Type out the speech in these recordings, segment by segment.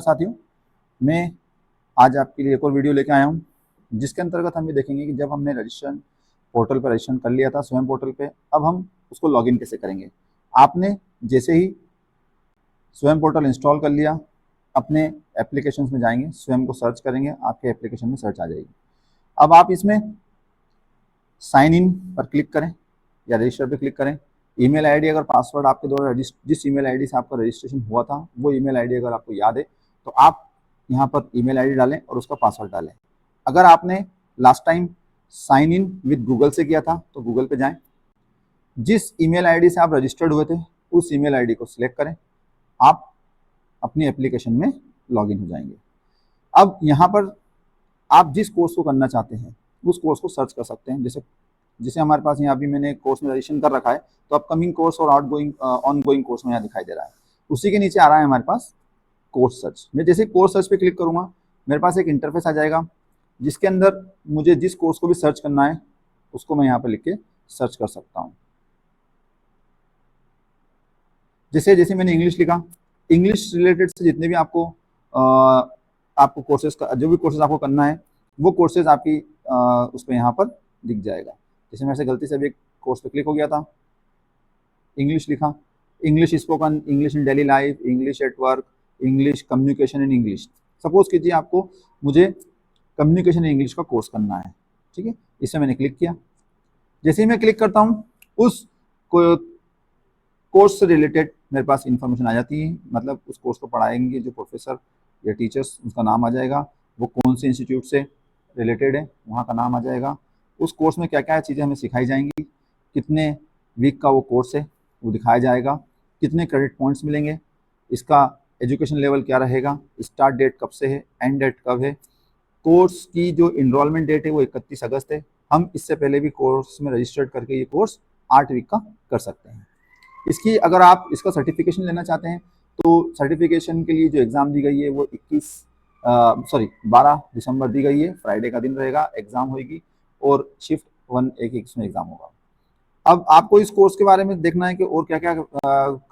साथियों, मैं आज आपके लिए एक और वीडियो लेके आया हूँ, जिसके अंतर्गत हम ये देखेंगे कि जब हमने रजिस्ट्रेशन पोर्टल पर रजिस्ट्रेशन कर लिया था स्वयं पोर्टल पे, अब हम उसको लॉगिन कैसे करेंगे। आपने जैसे ही स्वयं पोर्टल इंस्टॉल कर लिया, अपने एप्लीकेशंस में जाएंगे, स्वयं को सर्च करेंगे, आपके एप्लीकेशन में सर्च आ जाएगी। अब आप इसमें साइन इन पर क्लिक करें या रजिस्टर पर क्लिक करें। ईमेल आईडी अगर पासवर्ड आपके द्वारा जिस ईमेल आईडी से आपका रजिस्ट्रेशन हुआ था वो ईमेल आईडी अगर आपको याद है तो आप यहाँ पर ईमेल आईडी डालें और उसका पासवर्ड डालें। अगर आपने last time sign in with Google से किया था तो गूगल पे जाएं। जिस ईमेल आईडी से आप रजिस्टर्ड हुए थे उस ईमेल आईडी को सिलेक्ट करें, आप अपनी एप्लीकेशन में लॉगिन हो जाएंगे। अब यहाँ पर आप जिस कोर्स को करना चाहते हैं उस कोर्स को सर्च कर सकते हैं। जैसे हमारे पास यहाँ अभी मैंने कोर्स में रजिस्ट्रेशन कर रखा है तो अपकमिंग कोर्स और ऑन गोइंग कोर्स में यहाँ दिखाई दे रहा है। उसी के नीचे आ रहा है हमारे पास कोर्स सर्च। मैं जैसे कोर्स सर्च पे क्लिक करूंगा, मेरे पास एक इंटरफेस आ जाएगा जिसके अंदर मुझे जिस कोर्स को भी सर्च करना है उसको मैं यहाँ पर लिख के सर्च कर सकता हूँ। जैसे मैंने इंग्लिश लिखा, इंग्लिश रिलेटेड से जितने भी आपको कोर्सेज का जो भी कोर्सेज आपको करना है वो कोर्सेज आपकी उस पर यहाँ पर दिख जाएगा। जैसे मैं से गलती से भी एक कोर्स पे क्लिक हो गया था, इंग्लिश लिखा, English spoken, English in daily life, English at work, English communication in English. Suppose कीजिए आपको मुझे कम्युनिकेशन इन इंग्लिश का कोर्स करना है, ठीक है। इससे मैंने क्लिक किया। जैसे ही मैं क्लिक करता हूँ उस कोर्स से रिलेटेड मेरे पास इंफॉर्मेशन आ जाती है, मतलब उस कोर्स को पढ़ाएंगे जो प्रोफेसर या टीचर्स, उसका नाम आ जाएगा, वो कौन से इंस्टीट्यूट से रिलेटेड है वहाँ का नाम आ जाएगा, उस कोर्स में क्या क्या चीज़ें हमें सिखाई जाएंगी, कितने वीक का वो कोर्स है वो दिखाया जाएगा, कितने क्रेडिट पॉइंट्स मिलेंगे, इसका एजुकेशन लेवल क्या रहेगा, स्टार्ट डेट कब से है, एंड डेट कब है, कोर्स की जो इनरोलमेंट डेट है वो 31 अगस्त है। हम इससे पहले भी कोर्स में रजिस्टर्ड करके ये कोर्स 8 वीक का कर सकते हैं। इसकी अगर आप इसका सर्टिफिकेशन लेना चाहते हैं तो सर्टिफिकेशन के लिए जो एग्ज़ाम दी गई है वो 12 दिसंबर दी गई है, फ्राइडे का दिन रहेगा, एग्ज़ाम होगी और शिफ्ट 1 एक इसमें एग्ज़ाम होगा। अब आपको इस कोर्स के बारे में देखना है कि और क्या क्या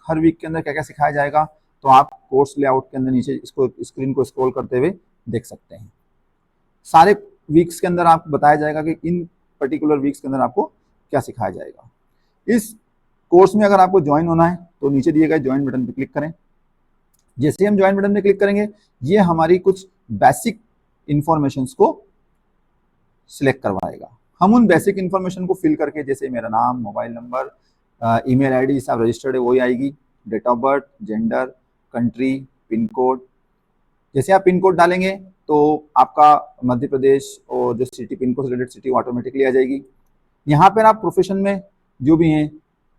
हर वीक के अंदर क्या क्या सिखाया जाएगा, तो आप कोर्स लेआउट के अंदर नीचे इसको स्क्रीन को स्क्रॉल करते हुए देख सकते हैं। सारे वीक्स के अंदर आपको बताया जाएगा कि इन पर्टिकुलर वीक्स के अंदर आपको क्या सिखाया जाएगा। इस कोर्स में अगर आपको ज्वाइन होना है तो नीचे दिए गए ज्वाइन बटन पर क्लिक करें। जैसे हम ज्वाइन बटन पर क्लिक करेंगे ये हमारी कुछ बेसिक इंफॉर्मेशंस को सिलेक्ट करवाएगा। हम उन बेसिक इन्फॉर्मेशन को फिल करके, जैसे मेरा नाम, मोबाइल नंबर, ईमेल आईडी सब रजिस्टर्ड है वही आएगी, date of birth, gender, country, pin code. जैसे आप पिन कोड डालेंगे तो आपका मध्य प्रदेश और जो सिटी पिन कोड से रिलेटेड सिटी ऑटोमेटिकली आ जाएगी। यहाँ पर आप प्रोफेशन में जो भी हैं,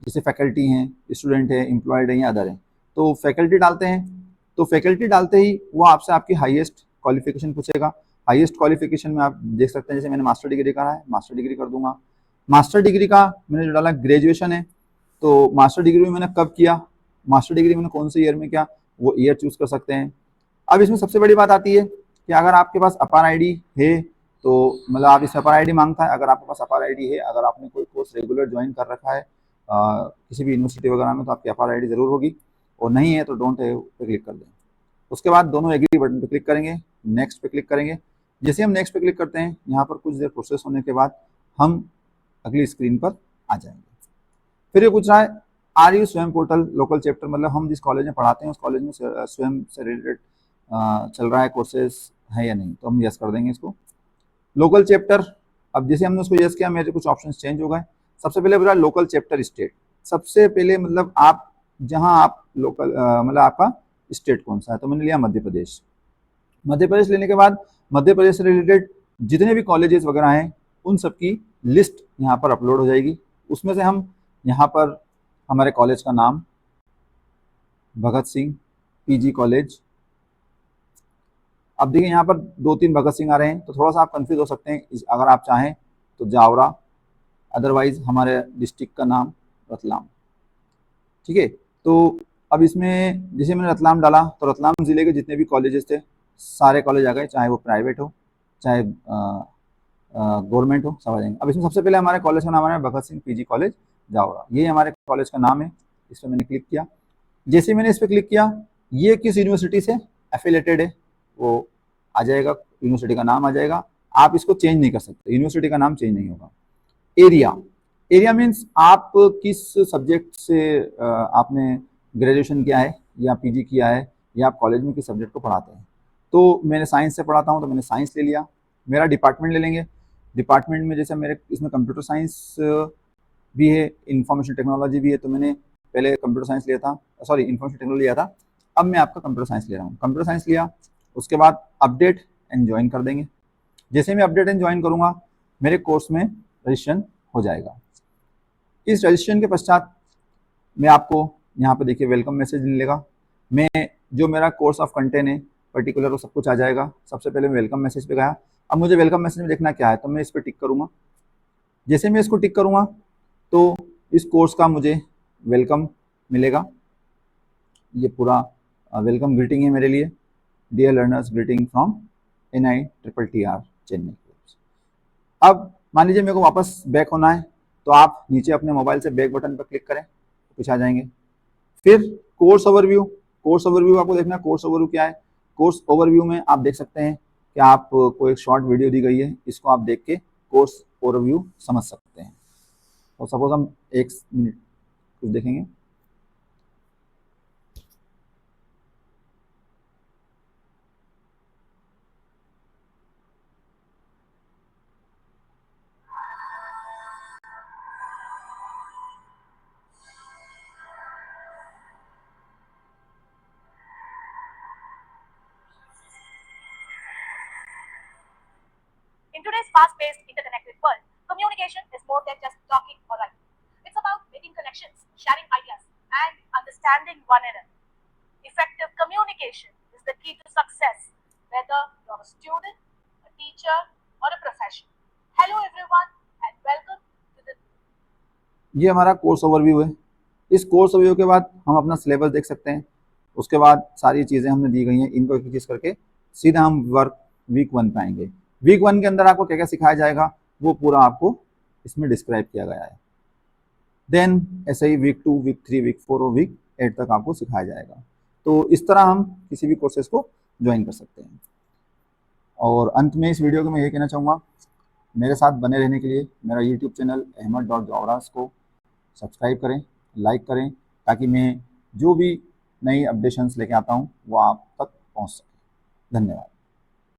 जैसे फैकल्टी हैं, स्टूडेंट हैं, एम्प्लॉयड हैं या अदर हैं, तो फैकल्टी डालते हैं तो फैकल्टी डालते ही वो आपसे आपकी हाईएस्ट क्वालिफिकेशन पूछेगा। हाईएस्ट क्वालिफिकेशन में आप देख सकते हैं, जैसे मैंने मास्टर डिग्री करा है, मास्टर डिग्री कर दूंगा। मास्टर डिग्री का मैंने जो डाला ग्रेजुएशन है, तो मास्टर डिग्री में मैंने कब किया, मास्टर डिग्री मैंने कौन से ईयर में किया, वो ईयर चूज कर सकते हैं। अब इसमें सबसे बड़ी बात आती है कि अगर आपके पास अपार आईडी है तो मतलब आप इस अपार आईडी मांगता है, अगर आपके पास अपार आईडी है, अगर आपने कोई कोर्स रेगुलर ज्वाइन कर रखा है किसी भी यूनिवर्सिटी वगैरह में, तो आपकी अपार आईडी जरूर होगी, और नहीं है तो डोंट है पे क्लिक कर दें। उसके बाद दोनों एग्री बटन पे क्लिक करेंगे, नेक्स्ट पे क्लिक करेंगे। जैसे हम नेक्स्ट पे क्लिक करते हैं, यहाँ पर कुछ देर प्रोसेस होने के बाद हम अगली स्क्रीन पर आ जाएंगे। फिर ये पूछ रहा है आर यू स्वयं पोर्टल लोकल चैप्टर, मतलब हम जिस कॉलेज में पढ़ाते हैं उस कॉलेज में स्वयं से रिलेटेड चल रहा है कोर्सेज है या नहीं, तो हम यस कर देंगे इसको। लोकल चैप्टर, अब जैसे हमने उसको यस किया मेरे कुछ ऑप्शन चेंज हो गए। सबसे पहले बोला लोकल चैप्टर स्टेट, सबसे पहले मतलब आप जहाँ आप लोकल मतलब आपका स्टेट कौन सा है, तो मैंने लिया मध्य प्रदेश। मध्य प्रदेश लेने के बाद मध्य प्रदेश से रिलेटेड जितने भी कॉलेजेस वगैरह हैं उन सब की लिस्ट यहाँ पर अपलोड हो जाएगी। उसमें से हम यहाँ पर हमारे कॉलेज का नाम भगत सिंह पीजी कॉलेज, अब देखिए यहाँ पर 2-3 भगत सिंह आ रहे हैं तो थोड़ा सा आप कंफ्यूज हो सकते हैं। अगर आप चाहें तो जावरा, अदरवाइज हमारे डिस्ट्रिक्ट का नाम रतलाम, ठीक है। तो अब इसमें जैसे मैंने रतलाम डाला तो रतलाम ज़िले के जितने भी कॉलेजेस थे सारे कॉलेज आ गए, चाहे वो प्राइवेट हो चाहे गवर्नमेंट हो, सब आ जाएंगे। अब इसमें सबसे पहले हमारे कॉलेज का नाम आ रहा है भगत सिंह पीजी कॉलेज जावरा, ये हमारे कॉलेज का नाम है। इस पर मैंने क्लिक किया। जैसे मैंने इस पर क्लिक किया, ये किस यूनिवर्सिटी से एफिलेटेड है वो आ जाएगा, यूनिवर्सिटी का नाम आ जाएगा। आप इसको चेंज नहीं कर सकते, यूनिवर्सिटी का नाम चेंज नहीं होगा। एरिया, एरिया मीन्स आप किस सब्जेक्ट से आपने ग्रेजुएशन किया है या पीजी किया है या आप कॉलेज में किस सब्जेक्ट को पढ़ाते हैं। तो मैंने साइंस से पढ़ाता हूँ तो मैंने साइंस ले लिया। मेरा डिपार्टमेंट ले लेंगे, डिपार्टमेंट में जैसे मेरे इसमें कंप्यूटर साइंस भी है, इंफॉर्मेशन टेक्नोलॉजी भी है, तो मैंने पहले कंप्यूटर साइंस लिया था, सॉरी इंफॉर्मेशन टेक्नोलॉजी लिया था, अब मैं आपका कंप्यूटर साइंस ले रहा हूँ। कंप्यूटर साइंस लिया, उसके बाद अपडेट एंड ज्वाइन कर देंगे। जैसे मैं अपडेट एंड ज्वाइन करूँगा मेरे कोर्स में रजिस्ट्रेशन हो जाएगा। इस रजिस्ट्रेशन के पश्चात मैं आपको यहाँ पे देखिए वेलकम मैसेज मिलेगा। मैं जो मेरा कोर्स ऑफ कंटेंट है पर्टिकुलर वो सब कुछ आ जाएगा। सबसे पहले मैं वेलकम मैसेज पे गया, अब मुझे वेलकम मैसेज में देखना क्या है, तो मैं इस पर टिक करूँगा। जैसे मैं इसको टिक करूँगा तो इस कोर्स का मुझे वेलकम मिलेगा। ये पूरा वेलकम ग्रीटिंग है मेरे लिए, dear learners greeting from NITTR Chennai. अब मान लीजिए मेरे को वापस बैक होना है, तो आप नीचे अपने मोबाइल से बैक बटन पर क्लिक करें, कुछ आ जाएंगे। फिर कोर्स ओवरव्यू, कोर्स ओवरव्यू आपको देखना है। कोर्स ओवरव्यू क्या है, कोर्स ओवरव्यू में आप देख सकते हैं कि आपको एक शॉर्ट वीडियो दी गई है, इसको आप देख के कोर्स ओवरव्यू समझ सकते हैं। और सपोज हम 1 मिनट कुछ देखेंगे। In today's fast-paced, interconnected world, communication is more than just talking or writing. It's about making connections, sharing ideas, and understanding one another. Effective communication is the key to success, whether you're a student, a teacher, or a professional. Hello everyone, and welcome to the ये हमारा course overview है। इस course overview के बाद हम अपना syllabus देख सकते हैं। उसके बाद सारी चीज़ें हमने दी गई हैं, इनको एक चीज़ करके सीधा हम वर्क वीक 1 पे आएंगे। वीक 1 के अंदर आपको क्या क्या सिखाया जाएगा वो पूरा आपको इसमें डिस्क्राइब किया गया है। देन ऐसे ही वीक 2, वीक 3, वीक 4 और वीक 8 तक आपको सिखाया जाएगा। तो इस तरह हम किसी भी कोर्सेज को ज्वाइन कर सकते हैं। और अंत में इस वीडियो को मैं ये कहना चाहूँगा, मेरे साथ बने रहने के लिए मेरा यूट्यूब चैनल ahmed.jawras को सब्सक्राइब करें, लाइक करें, ताकि मैं जो भी नई अपडेशंस लेके आता हूँ वो आप तक पहुँच सके। धन्यवाद।